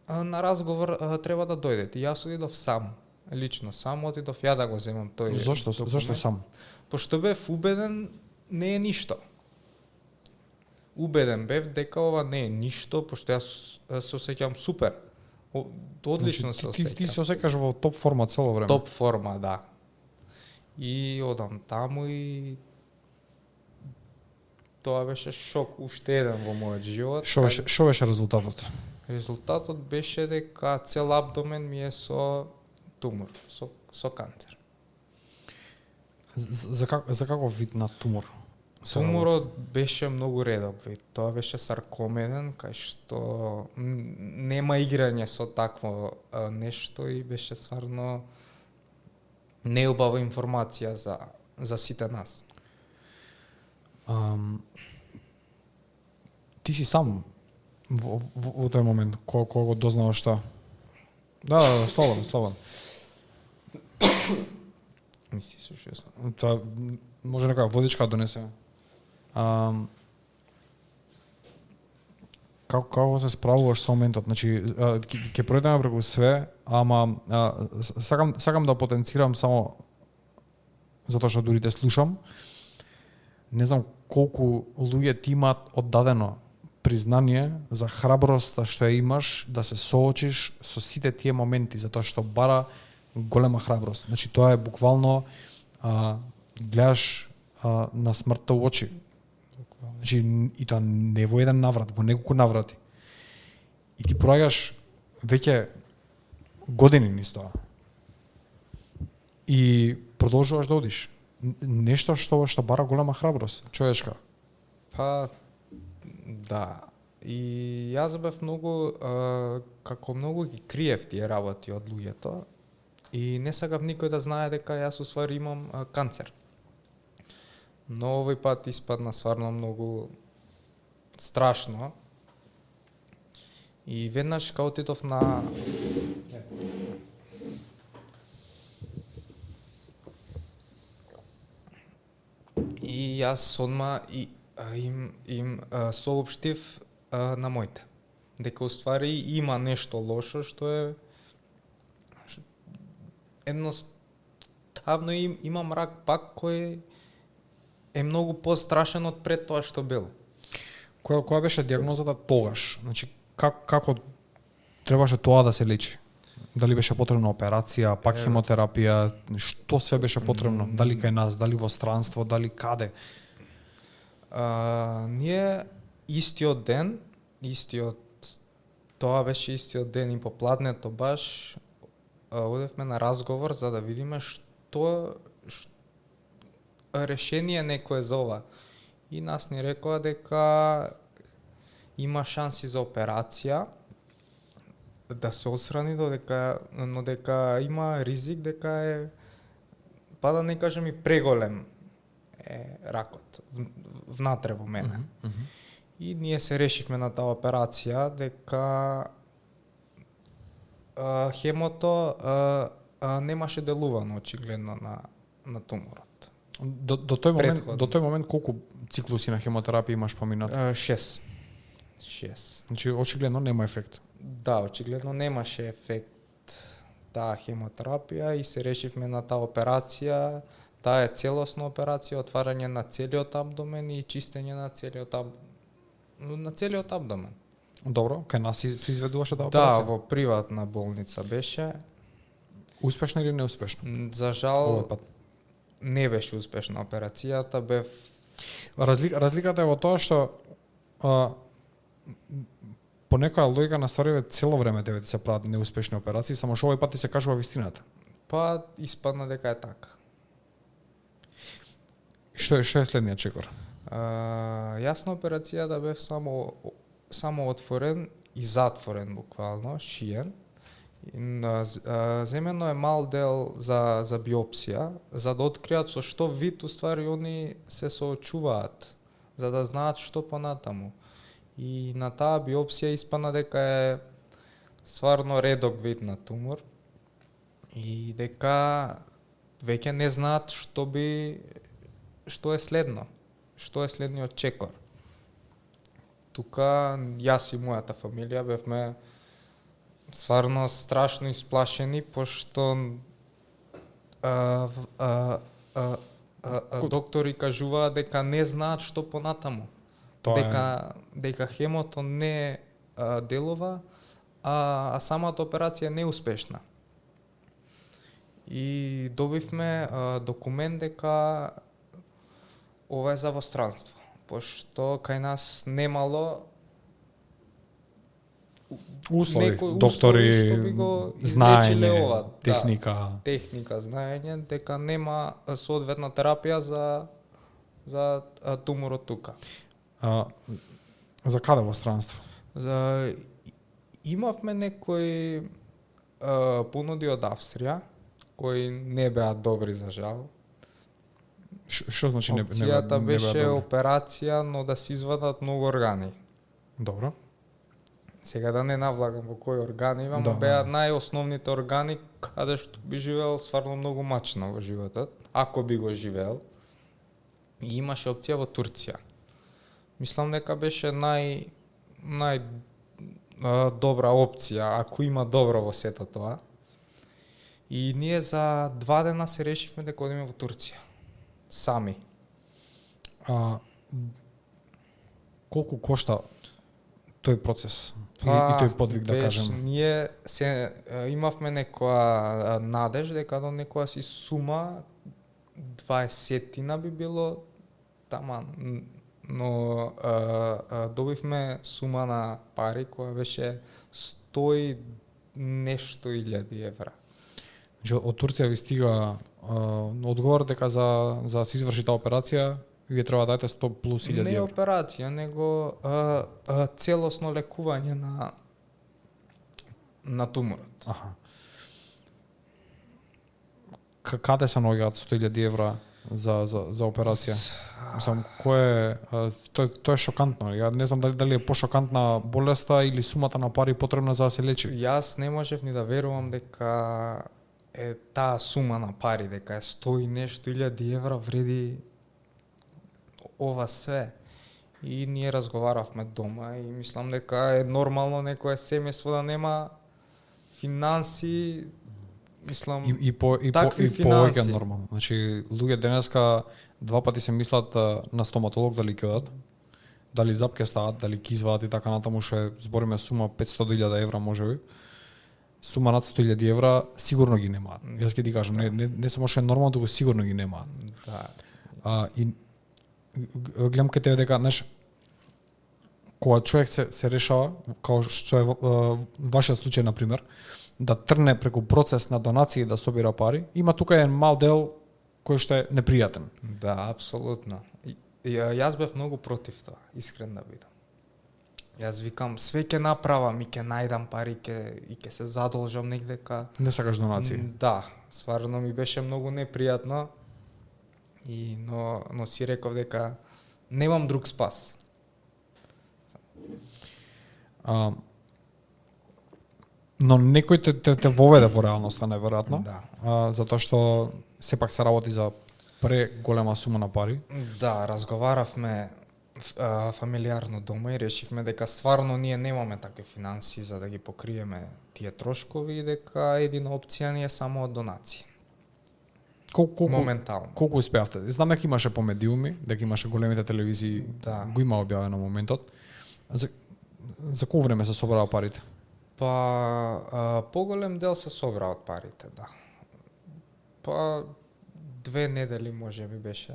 [SPEAKER 2] на разговор треба да дојдете. Јас отидов сам, лично сам отидов ја да го земам тој.
[SPEAKER 1] Зошто сам?
[SPEAKER 2] Пошто бев убеден не е ништо. Убеден бев дека ова не е ништо, пошто јас се осеќам супер. Одлично се осеќам.
[SPEAKER 1] Ти се осеќаш во топ форма цело време.
[SPEAKER 2] Топ форма, да. И одам таму и тоа беше шок, уште еден во мојот живот.
[SPEAKER 1] Шо беше резултатот?
[SPEAKER 2] Резултатот беше дека цел абдомен ми е со тумор, со канцер.
[SPEAKER 1] За каков вид на тумор?
[SPEAKER 2] Туморот беше многу редок вид. Тоа беше саркомеден, кај што нема играње со такво нешто и беше стварно неубава информација за сите нас.
[SPEAKER 1] Ти си сам во тој момент, кога го дознаваш тоа? Да, слободно.
[SPEAKER 2] Мисли се што
[SPEAKER 1] Тоа може некоја водичка да донесе. Како се справуваш со моментот? Значи, ќе пројдеме преку све, ама сакам да потенцирам само затоа што дури те слушам. Не знам колку луѓе ти имаат оддадено признание за храброста што ја имаш да се соочиш со сите тие моменти, затоа што бара голема храброст. Значи тоа е буквално гледаш на смртта во очи. Значи, и тоа не во еден наврат, во неколку наврати. И ти проаѓаш веќе години низ тоа. И продолжуваш да одиш. Нешто што бара голема храброст, човечка.
[SPEAKER 2] Па, да. И јас бев многу, како многу ги криев тие работи од луѓето. И не сакав никој да знае дека јас уствари имам канцер. Но овој пат испадна стварно многу страшно. И веднаш као отидов на и јас одма им соопштив на моите дека уствари има нешто лошо што е едноставно имам рак пак кој е многу пострашен од пред тоа што бил.
[SPEAKER 1] Која беше дијагнозата тогаш? Значи, како требаше тоа да се лечи? Дали беше потребна операција, пак хемотерапија, што све беше потребно? Дали кај нас, дали во странство, дали каде?
[SPEAKER 2] Ние истиот ден, тоа беше истиот ден и попладнето баш, одевме на разговор за да видиме што решение некое за ова. И нас ни рекоа дека има шанси за операција, да се отстрани, но дека има ризик дека е, па да не кажем и преголем е ракот внатре во мене. И ние се решивме на таа операција дека хемото немаше делувано очигледно на туморот.
[SPEAKER 1] До тој момент колку циклуси на хемотерапија имаш поминат?
[SPEAKER 2] 6.
[SPEAKER 1] Значи очигледно нема ефект.
[SPEAKER 2] Да, очигледно немаше ефект таа хемотерапија и се решивме на таа операција. Таа е целосна операција, отварање на целиот абдомен и чистење на целиот абдомен.
[SPEAKER 1] Добро, кај нас се изведуваше таа
[SPEAKER 2] Да,
[SPEAKER 1] операција?
[SPEAKER 2] во приватна болница беше.
[SPEAKER 1] Успешно или неуспешно?
[SPEAKER 2] За жал
[SPEAKER 1] Овој пат.
[SPEAKER 2] не беше успешна операцијата, бев
[SPEAKER 1] Разликата е во тоа што по некоја логика на ствариве цело време тебе се прават неуспешни операции, само што овој пат ти се кажува вистината.
[SPEAKER 2] па испадна дека е така.
[SPEAKER 1] Што е следниот чекор?
[SPEAKER 2] Јас на операцијата бев само отворен и затворен буквално, шиен. Земено е мал дел за биопсија, за да откријат со што вид уствари они се соочуваат, за да знаат што понатаму. И на таа биопсија испадна дека е стварно редок вид на тумор и дека веќе не знаат што е следно, што е следниот чекор. Тука јас и мојата фамилија бевме стварно страшно исплашени, пошто доктори кажуваат дека не знаат што понатаму. Дека хемото не делува, а самата операција не е успешна. И добивме документ дека ова е за во странство, пошто кај нас немало
[SPEAKER 1] услови,
[SPEAKER 2] што
[SPEAKER 1] доктори,
[SPEAKER 2] би го
[SPEAKER 1] знаење,
[SPEAKER 2] излечиле ова,
[SPEAKER 1] техника.
[SPEAKER 2] Да, техника, знаење, дека нема соодветна терапија за туморот тука.
[SPEAKER 1] За каде во странство?
[SPEAKER 2] Имавме некои понуди од Австрија, кои не беа добри за жал.
[SPEAKER 1] Што значи не беа добри?
[SPEAKER 2] Опцијата беше операција, но да се извадат многу органи.
[SPEAKER 1] Добро.
[SPEAKER 2] Сега да не навлагам во кои органи имам,
[SPEAKER 1] Да,
[SPEAKER 2] беа
[SPEAKER 1] да.
[SPEAKER 2] најосновните органи каде што би живеел стварно многу мачно во животот, ако би го живеел. И имаше опција во Турција. Мислам дека беше нај добра опција, ако има добро во сето тоа. И ние за 2 дена се решивме дека одиме во Турција. Сами.
[SPEAKER 1] Колку кошта тој процес и тој подвиг, да кажем?
[SPEAKER 2] Ние имавме некоја надеж дека до некоја си сума 20-тина би било тама но добивме сума на пари која беше 100 и нешто илјади евра.
[SPEAKER 1] Значи, од Турција ви стига одговор дека за да се изврши таа операција вие треба да дадете 100 плюс 1000
[SPEAKER 2] Не
[SPEAKER 1] евра.
[SPEAKER 2] операција, него целосно лекување на туморот.
[SPEAKER 1] Аха. Каде се наоѓаат 100.000 евра за операција? Мислам, кој е тоа е шокантно. Ја не знам дали е пошокантна болеста или сумата на пари потребна за да се лечи.
[SPEAKER 2] Јас не можев ни да верувам дека е таа сума на пари, дека е 100 и нешто илјади евра вреди ова све. И ние разговаравме дома и мислам дека е нормално некое семејство да нема финанси, мислам, такви
[SPEAKER 1] повеќе
[SPEAKER 2] финанси.
[SPEAKER 1] нормално. Значи, луѓе денеска два пати се мислат на стоматолог дали ќе одат, дали зап ќе стават, дали ќе извадат и така натаму, што збориме сума 500.000 евра можеби. Сума над 100.000 евра сигурно ги немаат. Јас ќе ти кажам, не само што е нормално, туку сигурно ги немаат.
[SPEAKER 2] Да.
[SPEAKER 1] И гледам кај тебе дека, знаеш, кога човек се решава, као што е вашиот случај на пример, да трне преку процес на донација да собира пари, има тука еден мал дел кој што е непријатен.
[SPEAKER 2] Да, апсолутно. Јас бев многу против тоа, искрен да бидам. Јас викам, све ќе направам и ќе најдам пари и ќе се задолжам негдека.
[SPEAKER 1] Не сакаш донации.
[SPEAKER 2] Да, стварно ми беше многу непријатно. Но си реков дека немам друг спас.
[SPEAKER 1] Но некој те воведе во реалноста, неверојатно.
[SPEAKER 2] Да.
[SPEAKER 1] Затоа што сепак се работи за преголема сума на пари.
[SPEAKER 2] Да, разговаравме фамилиарно дома и решивме дека стварно ние немаме такви финанси за да ги покриеме тие трошкови и дека едина опција ни е само донација. Моментално.
[SPEAKER 1] Колку успеавте? Знам дека имаше по медиуми, дека имаше големите телевизии,
[SPEAKER 2] Да.
[SPEAKER 1] го има објавено моментот. За колку време се собраа парите?
[SPEAKER 2] Па поголем дел се собра од парите, да. Па 2 недели може би беше.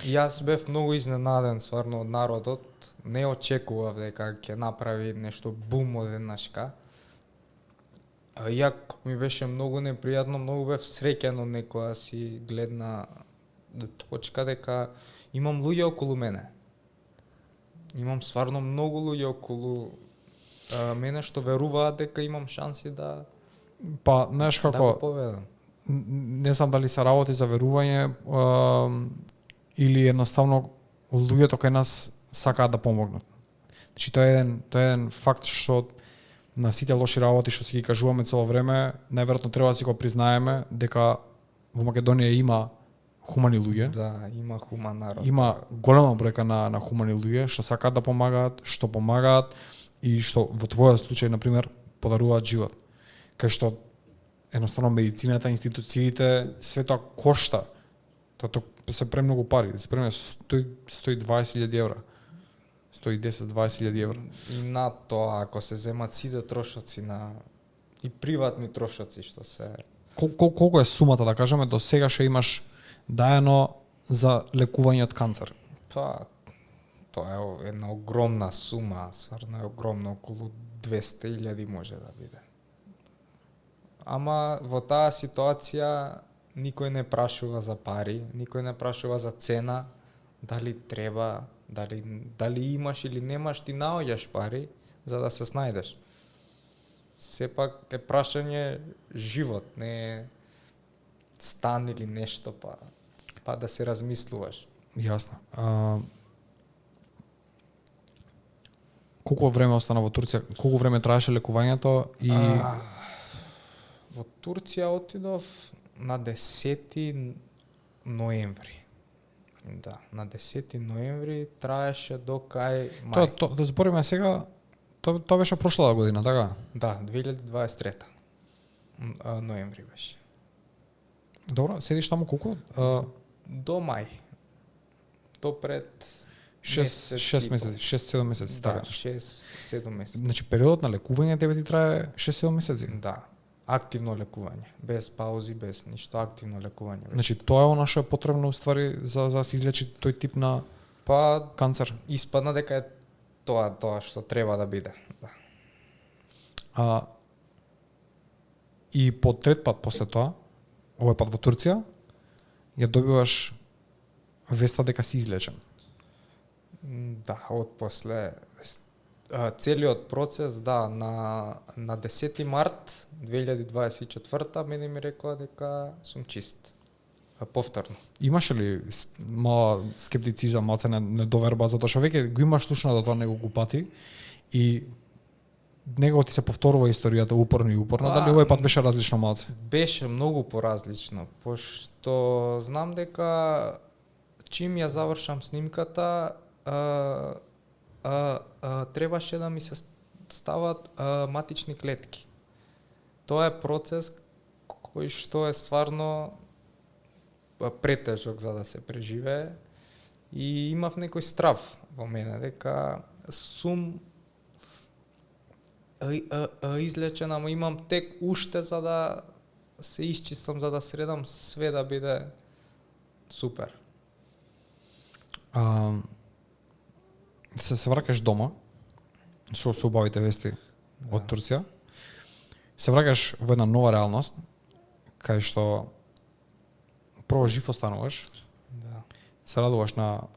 [SPEAKER 2] Јас бев многу изненаден стварно од народот, не очекував дека ќе направи нешто бум одеднашка. Иако ми беше многу непријатно, многу бев среќен од некоја си гледна точка дека имам луѓе околу мене. Имам стварно многу луѓе околу мене што веруваат дека имам шанси да
[SPEAKER 1] Па, знаеш
[SPEAKER 2] да
[SPEAKER 1] како,
[SPEAKER 2] го поведам.
[SPEAKER 1] не знам дали се работи за верување или едноставно луѓето кај нас сакаат да помогнат. Значи тоа е еден факт што на сите лоши работи што си ги кажуваме цело време, најверојатно треба да си го признаеме дека во Македонија има хумани луѓе.
[SPEAKER 2] Да, има хуман народ.
[SPEAKER 1] Има голема бројка на хумани луѓе што сакаат да помагаат, што помагаат и што во твојот случај на пример подаруваат живот. Кај што едноставно медицината, институциите, све тоа кошта. Тоа се премногу пари, се премне 120.000 евра. 110-20.000 евра.
[SPEAKER 2] И на тоа, ако се земат сите трошоци и приватни трошоци што се...
[SPEAKER 1] Колку е сумата, да кажеме, до сега што имаш даено за лекување од канцер?
[SPEAKER 2] Па, тоа е една огромна сума, стварно е огромно, околу 200.000 може да биде. Ама во таа ситуација никој не прашува за пари, никој не прашува за цена, дали треба, дали имаш или немаш, ти наоѓаш пари за да се снајдеш. Сепак е прашање живот, не е стан или нешто, па да се размислуваш.
[SPEAKER 1] Јасно. Колку време остана во Турција? Колку време траеше лекувањето и
[SPEAKER 2] Во Турција отидов на 10 ноември. Да, на 10 ноември траеше до кај мај.
[SPEAKER 1] Тоа да збориме сега, тоа беше прошлата година, така?
[SPEAKER 2] Да, 2023. Ноември беше.
[SPEAKER 1] Добро, седиш таму колку?
[SPEAKER 2] До мај. До пред
[SPEAKER 1] 6 месеци, 6-7 месеци,
[SPEAKER 2] Да,
[SPEAKER 1] така.
[SPEAKER 2] 6-7 месеци.
[SPEAKER 1] Значи периодот на лекување тебе ти трае 6-7 месеци.
[SPEAKER 2] Да. Активно лекување, без паузи, без ништо, активно лекување. Беше.
[SPEAKER 1] Значи тоа е она што е потребно уствари за да се излечи тој тип на
[SPEAKER 2] Па
[SPEAKER 1] канцер?
[SPEAKER 2] испадна дека е тоа што треба да биде. Да.
[SPEAKER 1] И по трет пат после тоа, овој пат во Турција, ја добиваш веста дека си излечен.
[SPEAKER 2] Да, од после целиот процес, да, на 10 март 2024 мене ми рекоа дека сум чист. Повторно.
[SPEAKER 1] Имаше ли мала скептицизам, малце недоверба, затоа што веќе го имаш слушнато тоа неколку пати и него ти се повторува историјата упорно и упорно, дали овој пат беше различно малце?
[SPEAKER 2] Беше многу поразлично, пошто знам дека чим ја завршам снимката, требаше да ми се стават матични клетки. Тоа е процес кој што е стварно претежок за да се преживее и имав некој страв во мене дека сум излечен, ама имам тек уште за да се исчистам, за да средам све да биде супер.
[SPEAKER 1] Се враќаш дома, со убавите вести од Турција, се враќаш во една нова реалност, кај што прво жив остануваш, се радуваш на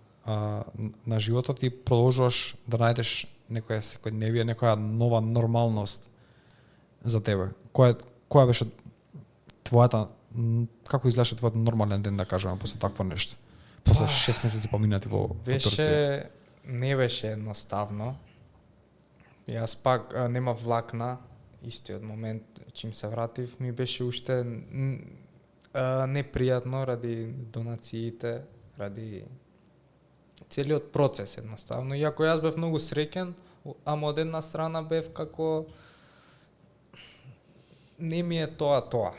[SPEAKER 1] животот и продолжуваш да најдеш некоја секојдневие, некоја нова нормалност за тебе. Која беше твојата, како изгледаше твојот нормален ден, да кажеме, после такво нешто? После 6 месеци поминати во Турција.
[SPEAKER 2] Не беше едноставно. Јас пак нема влакна, истиот момент чим се вратив, ми беше уште непријатно ради донациите, ради целиот процес едноставно. Иако јас бев многу среќен, ама од една страна бев како не ми е тоа.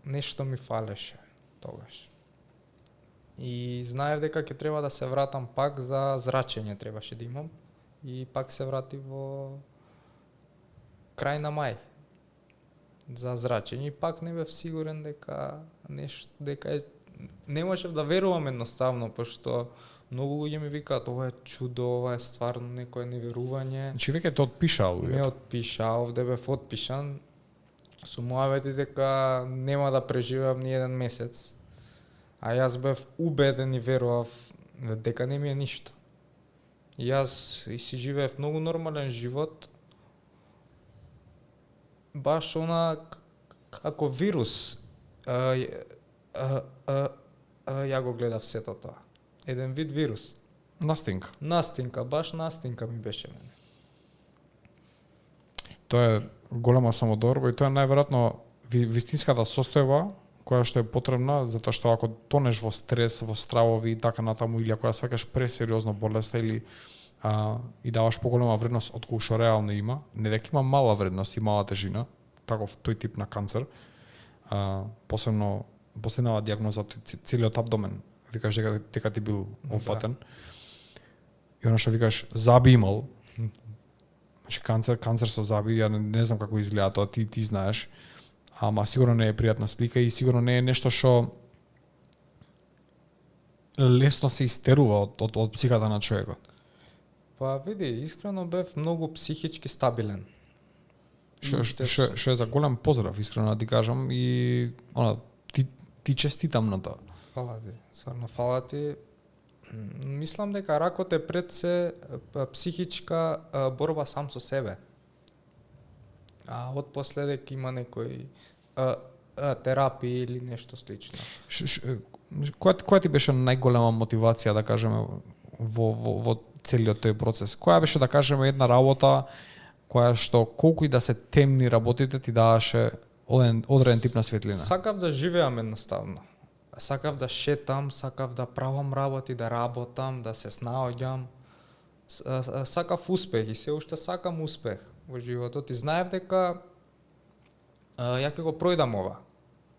[SPEAKER 2] Нешто ми фалеше тогаш. И знаев дека ќе треба да се вратам пак за зрачење требаше да имам и пак се врати во крај на мај за зрачење и пак не бев сигурен дека не можев да верувам едноставно, пошто многу луѓе ми викаат ова е чудо, ова е стварно некое неверување.
[SPEAKER 1] Значи веќе те отпишаа луѓето.
[SPEAKER 2] Не отпишаа, овде бев отпишан. Со муавети дека нема да преживеам ни еден месец. А јас бев убеден и верував дека не ми е ништо. И јас и си живеев многу нормален живот. Баш она како вирус. Ја го гледав сето тоа. Еден вид вирус. Настинка, баш настинка ми беше мене.
[SPEAKER 1] Тоа е голема самодорба и тоа е најверојатно вистинската состојба која што е потребна, затоа што ако тонеш во стрес, во стравови и така натаму, или ако ја сваќаш пресериозно болеста или и даваш поголема вредност од кој што реално има, не дека има мала вредност и мала тежина, таков тој тип на канцер, посебно последнава дијагноза целиот абдомен, викаш дека ти бил опфатен. И она што викаш заби имал, значи канцер со заби, ја не знам како изгледа тоа, ти знаеш, ама сигурно не е пријатна слика и сигурно не е нешто што лесно се истерува од психата на човекот.
[SPEAKER 2] Па види, искрено бев многу психички стабилен.
[SPEAKER 1] Што е за голем поздрав, искрено да ти кажам, и ти честитам на тоа.
[SPEAKER 2] Фала ти, стварно фала ти. Мислам дека ракот е пред се психичка борба сам со себе. А од последек има некој терапија или нешто слично.
[SPEAKER 1] Која ти беше најголема мотивација, да кажеме, во целиот тој процес? Која беше, да кажеме, една работа која што колку и да се темни работите ти даваше одреден тип на светлина?
[SPEAKER 2] Сакав да живеам едноставно. Сакав да шетам, сакав да правам работи, да работам, да се снаоѓам. Сакав успех и се уште сакам успех во животот и знаев дека ја ќе го пројдам ова.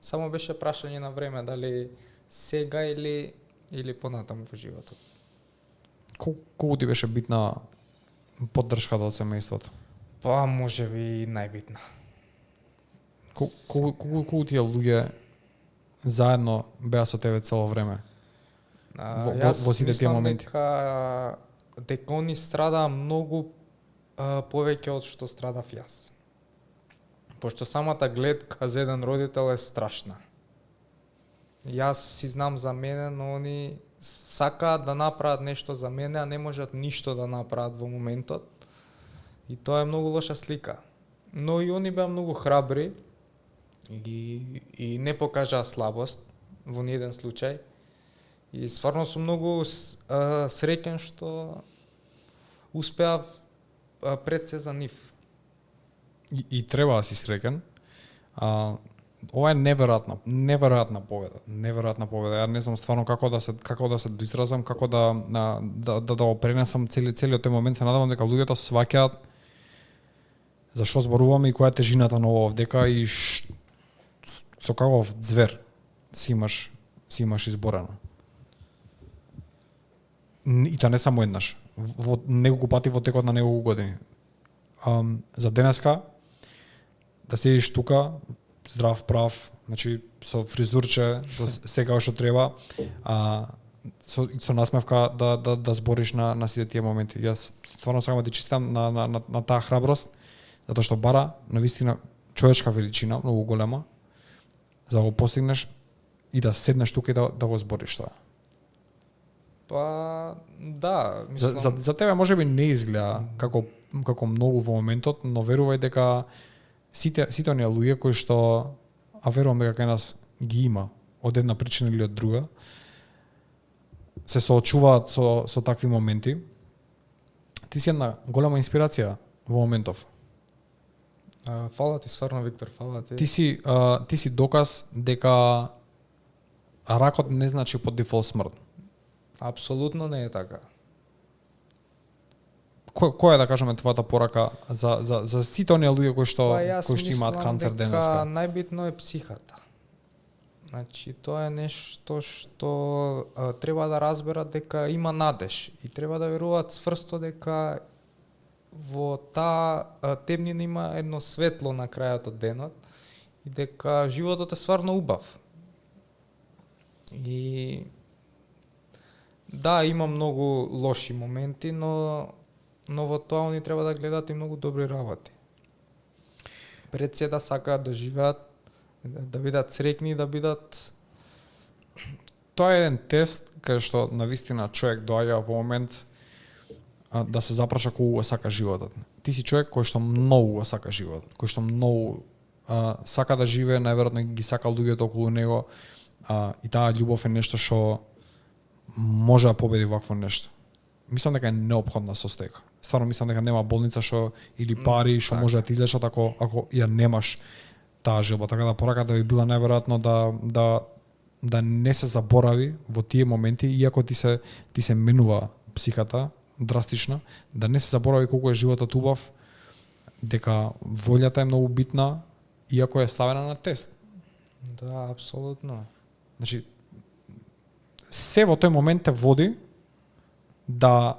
[SPEAKER 2] Само беше прашање на време дали сега или понатаму во животот.
[SPEAKER 1] Колку ти беше битна поддршката од семејството?
[SPEAKER 2] Па можеби најбитна.
[SPEAKER 1] Колку тие луѓе заедно беа со тебе цело време?
[SPEAKER 2] Јас
[SPEAKER 1] во сите тие
[SPEAKER 2] мислам
[SPEAKER 1] моменти?
[SPEAKER 2] дека они страдаа многу повеќе од што страдав јас. Пошто самата гледка за еден родител е страшна. Јас си знам за мене, но они сакаат да направат нешто за мене, а не можат ништо да направат во моментот. И тоа е многу лоша слика. Но и они беа многу храбри и не покажаа слабост во ниеден случај. И стварно сум многу среќен што успеав пред се за нив.
[SPEAKER 1] И треба да си среќен. Ова е неверојатна победа. Неверојатна победа. Ја не знам стварно како да се доизразам, како да го пренесам целиот тој момент. Се надевам дека луѓето сваќаат за што зборуваме и која е тежината на ова дека и со каков звер си имаш изборено. И тоа не само еднаш, во неколку пати во текот на неколку години. За денеска да седиш тука, здрав, прав, значи со фризурче, со секако што треба, со насмевка да збориш на сите тие моменти. Јас стварно сакам да ти честитам на таа храброст, затоа што бара навистина човечка величина, многу голема, за да го постигнеш и да седнеш тука и да го збориш тоа.
[SPEAKER 2] Па, да, мислам...
[SPEAKER 1] За тебе можеби не изгледа како многу во моментот, но верувај дека сите оние луѓе кои што, а верувам дека кај нас ги има од една причина или од друга, се соочуваат со такви моменти. Ти си една голема инспирација во моментов.
[SPEAKER 2] Фала ти стварно, Виктор, фала ти.
[SPEAKER 1] Ти си доказ дека ракот не значи по дефолт смрт.
[SPEAKER 2] Апсолутно не е така.
[SPEAKER 1] Која е, да кажеме, твојата порака за сите оние луѓе кои што имаат канцер денеска?
[SPEAKER 2] Најбитно е психата. Значи, тоа е нешто што треба да разберат дека има надеж и треба да веруваат цврсто дека во таа темнина има едно светло на крајот од денот и дека животот е стварно убав. И да, има многу лоши моменти, но во тоа они треба да гледаат и многу добри работи. Пред се да сакаат да живеат, да бидат среќни, да бидат...
[SPEAKER 1] Тоа е еден тест кај што навистина човек доаѓа во момент да се запраша колку го сака животот. Ти си човек кој што многу го сака животот, кој што многу сака да живее, најверојатно ги сака луѓето околу него, и таа љубов е нешто што може да победи вакво нешто. Мислам дека е неопходна состојка. Стварно мислам дека нема болница што или пари што може да ти излечат ако ја немаш таа желба. Така да пораката би била најверојатно да не се заборави во тие моменти, иако ти се менува психата драстично, да не се заборави колку е животот убав, дека волјата е многу битна, иако е ставена на тест.
[SPEAKER 2] Да, апсолутно.
[SPEAKER 1] Значи, се во тој момент те води да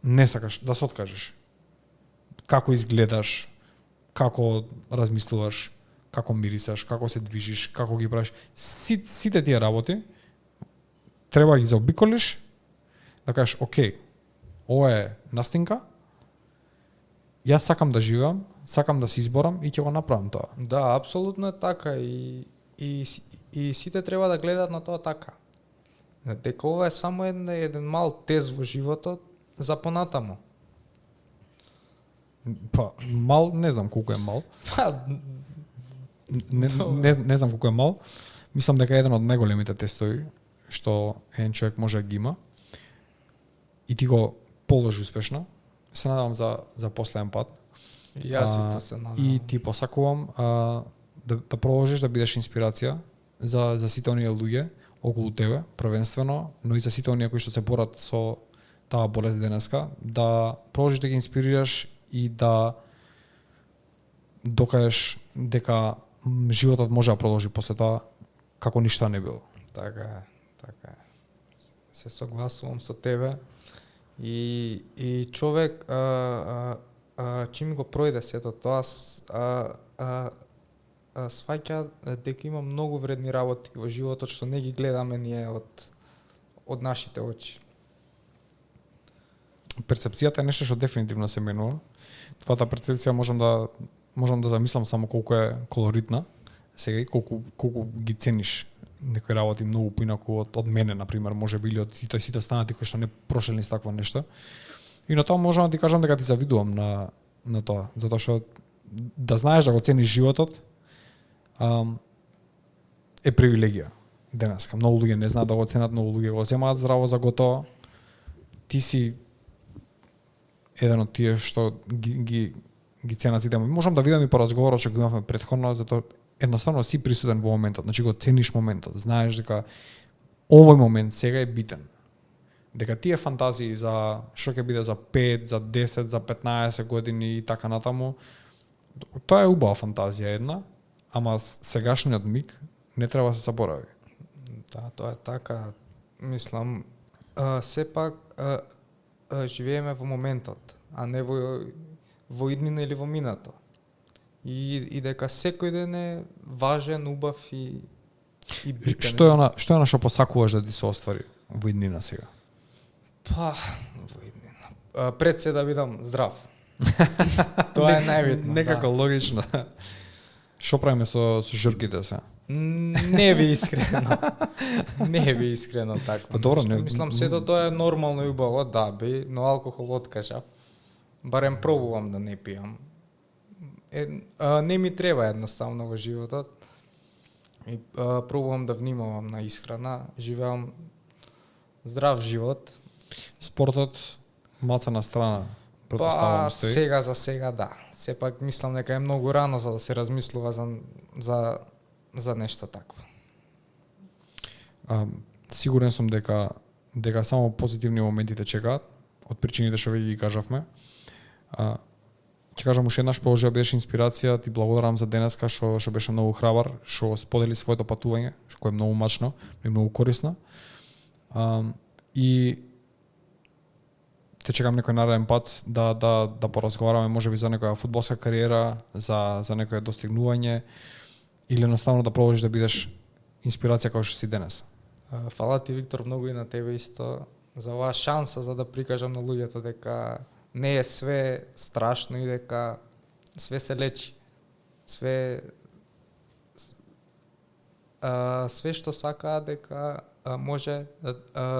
[SPEAKER 1] не сакаш, да се откажеш. Како изгледаш, како размислуваш, како мирисаш, како се движиш, како ги правиш. Сите тие работи треба да ги заобиколиш, да кажеш, окей, ова е настинка, јас сакам да живеам, сакам да се изборам и ќе го направам тоа.
[SPEAKER 2] Да, апсолутно е така и сите треба да гледаат на тоа така. Дека ова е само еден мал тест во животот за понатаму.
[SPEAKER 1] Па, мал, не знам колку е мал. Не знам колку е мал. Мислам дека е еден од најголемите тестови што еден човек може да ги има. И ти го положи успешно. Се надевам за последен пат.
[SPEAKER 2] И јас исто се надевам.
[SPEAKER 1] И ти посакувам да продолжиш да бидеш инспирација за сите оние луѓе околу тебе, првенствено, но и за сите оние кои што се борат со таа болест денеска, да продолжиш да ги инспирираш и да докажеш дека животот може да продолжи после тоа како ништо не било.
[SPEAKER 2] Така е, така е. Се согласувам со тебе. И човек чим го пројде сето тоа сваќа дека има многу вредни работи во животот што не ги гледаме ние од нашите очи.
[SPEAKER 1] Перцепцијата е нешто што дефинитивно се менува. Твојата перцепција можам да замислам само колку е колоритна сега и колку ги цениш некои работи многу поинаку од мене, например, може би или од сите останати кои што не прошли низ такво нешто. И на тоа можам да ти кажам дека ти завидувам на тоа, затоа што да знаеш да го цениш животот е привилегија. Денеска многу луѓе не знаат да го ценат, многу луѓе го земаат здраво за готово. Ти си еден од тие што ги ценат сите. Можам да видам и по разговорот што го имавме претходно, затоа едноставно си присутен во моментот, значи го цениш моментот, знаеш дека овој момент сега е битен. Дека тие фантазии за што ќе биде за 5, за 10, за 15 години и така натаму, тоа е убава фантазија една, ама сегашниот миг не треба да се заборави.
[SPEAKER 2] Да, тоа е така. Мислам, сепак живееме во моментот, а не во иднина или во минато. И дека секој ден е важен, убав и битен.
[SPEAKER 1] Што е она што посакуваш да ти се оствари во иднина сега?
[SPEAKER 2] Па, во иднина. Пред се да бидам здрав. Тоа е најбитно.
[SPEAKER 1] Некако логично. Што правиме со журките сега?
[SPEAKER 2] Не би искрено. Не би искрено така.
[SPEAKER 1] Добро, не.
[SPEAKER 2] Мислам, сето тоа е нормално и убаво, да би, но алкохол откажав. Барем пробувам да не пијам. Не ми треба едноставно во животот. И пробувам да внимавам на исхрана, живеам здрав живот. Спортот
[SPEAKER 1] маца на страна.
[SPEAKER 2] Па, сега за сега да. Сепак мислам дека е многу рано за да се размислува за нешто такво.
[SPEAKER 1] Сигурен сум дека само позитивни моменти те чекаат од причините што веќе ги кажавме. Ќе кажам уште еднаш, положија беше инспирација, ти благодарам за денеска што беше многу храбар, што сподели своето патување, што е многу мачно и многу корисно. И те чекам некој нареден пат да поразговараме можеби за некоја фудбалска кариера, за некое достигнување или едноставно да продолжиш да бидеш инспирација како што си денес.
[SPEAKER 2] Фала ти, Виктор, многу и на тебе исто за оваа шанса за да прикажам на луѓето дека не е све страшно и дека све се лечи. Све што сакаат дека може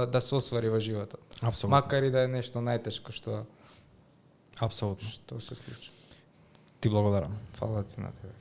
[SPEAKER 2] да се оствари во животот.
[SPEAKER 1] Апсолутно.
[SPEAKER 2] Макар и да е нешто најтешко што
[SPEAKER 1] Апсолутно.
[SPEAKER 2] Што се случи.
[SPEAKER 1] Ти благодарам.
[SPEAKER 2] Фала ти на тебе.